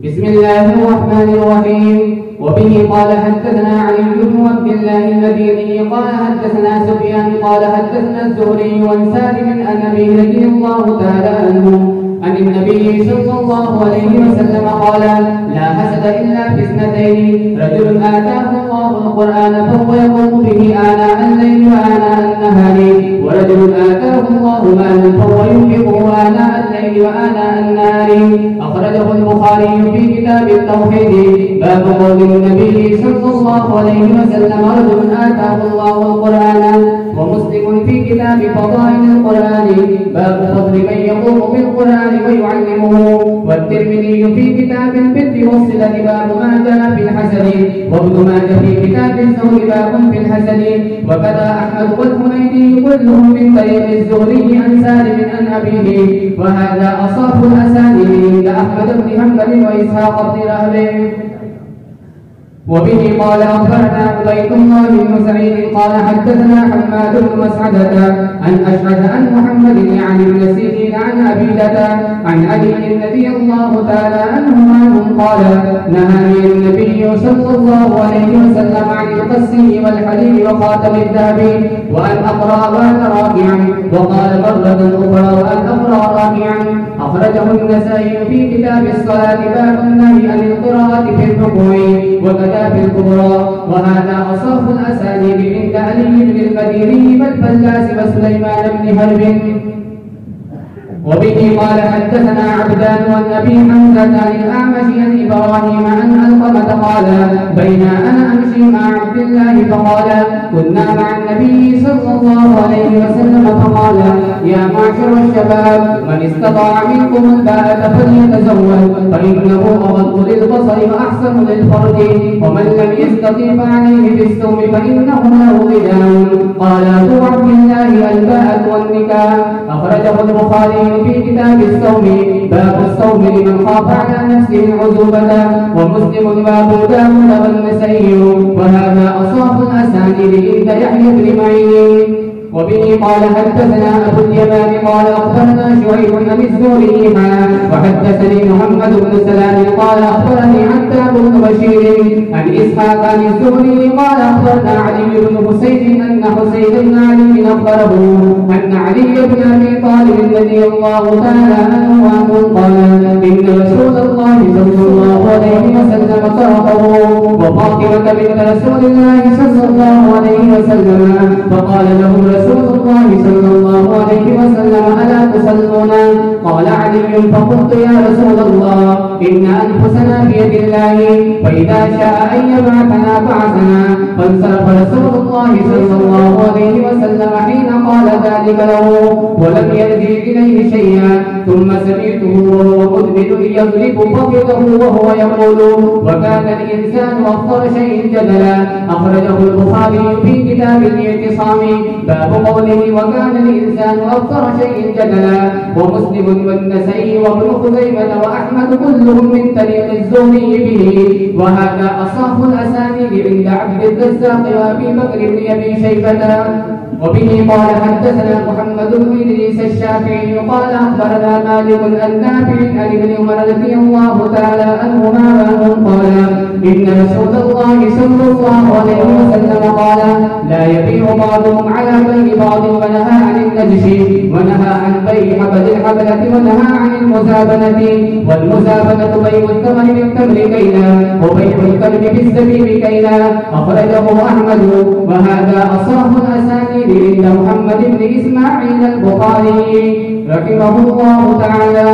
بسم الله الرحمن الرحيم. وبه قال حدثنا علي بن عبد الله المديني قال حدثنا سفيان قال حدثنا الزهري عن سالم عن ابي رضي الله تعالى عنه عن النبي صلى الله عليه وسلم قال: لا حسد الا في اثنتين: رجل اتاه الله القران فهو يقوم به اناء الليل واناء النهار، ورجل اتاه الله مالا فهو ينفقه اناء الليل واناء النهار. اخرجه البخاري في كتاب التوحيد باب قول النبي صلى الله عليه وسلم: رجل آتاه الله القرآن. ومسلم في كتاب فضائل القرآن باب فضل من يقوم بالقرآن ويعلمه. والترمذي في كتاب البر والصلة باب ما جاء في الحسد. وابن ماجه في كتاب الزهد باب في الحسد. وكذا أحمد والحميدي كلهم من طريق الزهري عن سالم عن أبيه، وهذا أصح الأسانيد عند أحمد بن حنبل وإسحاق بن راهويه. وبه قال أخبرنا عبيد الله بن سعيد قال حدثنا حماد بن مسعدة عن أشعث عن محمد يعني بن سيرين عن أبيدة عن علي رضي الله تعالى عنهما قال: نهاني النبي صلى الله عليه وسلم عن القسي والحليب وخاتم الذهب وأن أقرأ وأنا راكعا، وقال مرة أخرى وأن أقرأ راكعا. أخرجه النسائي في كتاب الصلاة باب النهي عن القراءة في الركوع وكذا في الكبرى، وهذا أصح الأسانيد عند علي بن المديني والفلاس وسليمان بن حرب. وبه قال حدثنا عبدان والنبي حمزة عن الأعمش عن إبراهيم عن علقمة قال: بين أنا أمشي مع عبد الله فقال: كنا مع النبي صلى الله عليه وسلم فقال: يا معشر الشباب من استطاع منكم الباءة فليتزوج فإنه أغض للبصر وأحسن للفرج، ومن لم يستطع فعليه بالصوم فإنه له غذاء. قال أبو عبد الله: الباءة والنكاح. أخرجه البخاري في كتاب الصوم باب الصوم لمن خاف على نفسه العزوبة، ومسلم وابو داود والنسائي، وهذا أصح الأسانيد عند يحيى بن معين. وبه قال حدثنا أبو اليمان قال أخبرنا شعيب عن الزهري وحدثني محمد بن سلام قال أخبرني عتاب بن بشير عن إسحاق عن الزهري قال أخبرنا علي بن حسين أن حسين بن علي أخبره أن علي بن أبي طالب رضي الله تعالى عنه قال: إن رسول الله صلى الله عليه وسلم طرقه وفاطمة بنت رسول الله صلى الله عليه وسلم، فقال له رسول الله صلى الله عليه وسلم: ألا تصلون؟ قال علي: فقلت يا رسول الله إن أنفسنا بيد الله، فإذا شاء أن يبعثنا بعثنا. فانصرف رسول الله صلى الله عليه وسلم حين قال ذلك له ولم يرجع إليه شيئا، ثم سمعته وهو مدبر يضرب فخذه وهو يقول: وكان الإنسان أخطر شيء جدلا. أخرجه البخاري في كتاب الاعتصام باب قوله: وكان الإنسان أخطر شيء جدلا. ومسلم والنسائي وابن خزيمة وأحمد كلهم من طريق الزهري به، وهذا أصح الأسانيد عند عبد الرزاق وأبي بكر بن أبي شيبة. وبه قال حدثنا محمد بن إدريس الشافعي قال أخبرنا مالك النافع عن ابن عمر رضي الله تعالى عنهما قال: إن رسول الله صلى الله عليه وسلم قال: لا يبيع بعضهم على بيع بعض، ونهى عن النجش، ونهى عن بيع حبل الحبلة، ونهى عن المزابنة. والمزابنة بيع الثمر بالتمر كيلا، وبيع الكلب بالزبيب كيلا. أخرجه أحمد، وهذا أصح الأسانيد عند محمد بن إسماعيل البخاري رحمه الله تعالى.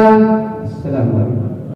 السلام عليكم.